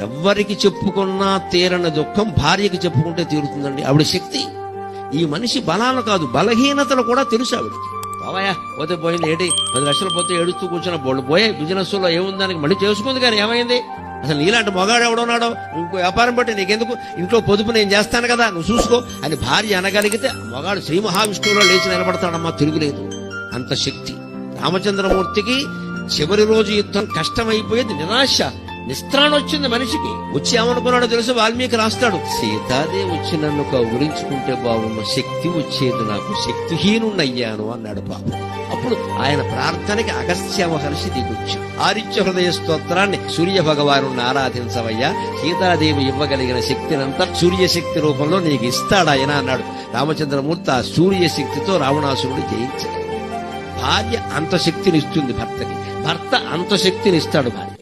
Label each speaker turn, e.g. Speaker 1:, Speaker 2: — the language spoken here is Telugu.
Speaker 1: ఎవ్వరికి చెప్పుకున్నా తీరని దుఃఖం భార్యకి చెప్పుకుంటే తీరుతుందండి. ఆవిడ శక్తి. ఈ మనిషి బలాలు కాదు, బలహీనతలు కూడా తెలుసు ఆవిడకి. బావయ్యా పోతే పోయింది, ఏంటి 10 లక్షలు పోతే ఏడుస్తూ కూర్చున్న బోళ్ళు పోయే, బిజినెస్ లో ఏముందానికి మళ్ళీ చేసుకుంది. కానీ ఏమైంది? అసలు నీలాంటి మొగాడు ఎవడున్నాడో, ఇంకో వ్యాపారం బట్టి నీకెందుకు, ఇంట్లో పొదుపు నేను చేస్తాను కదా, నువ్వు చూసుకో అని భార్య అనగలిగితే మొగాడు శ్రీ మహావిష్ణువులో లేచి నిలబడతాడమ్మా, తిరుగులేదు. అంత శక్తి రామచంద్రమూర్తికి. చివరి రోజు యుద్ధం కష్టమైపోయేది, నిరాశ, నిస్త్రాణ వచ్చింది మనిషికి. వచ్చి ఏమనుకున్నాడో తెలుసు, వాల్మీకి రాస్తాడు, సీతాదేవి వచ్చి నన్ను కౌగులించుకుంటే బాగున్న, శక్తి వచ్చేది నాకు, శక్తిహీనున్నయ్యాను అన్నాడు పాపం. అప్పుడు ఆయన ప్రార్థనకి అగస్త్య మహర్షి దిగొచ్చు ఆదిత్య హృదయ స్తోత్రాన్ని, సూర్య భగవాను ఆరాధించవయ్యా, సీతాదేవి ఇవ్వగలిగిన శక్తినంతా సూర్యశక్తి రూపంలో నీకు ఇస్తాడాయన అన్నాడు. రామచంద్రమూర్తి ఆ సూర్యశక్తితో రావణాసురుడు జయించాడు. భార్య అంత శక్తినిస్తుంది భర్తకి, భర్త అంత శక్తినిస్తాడు భార్య.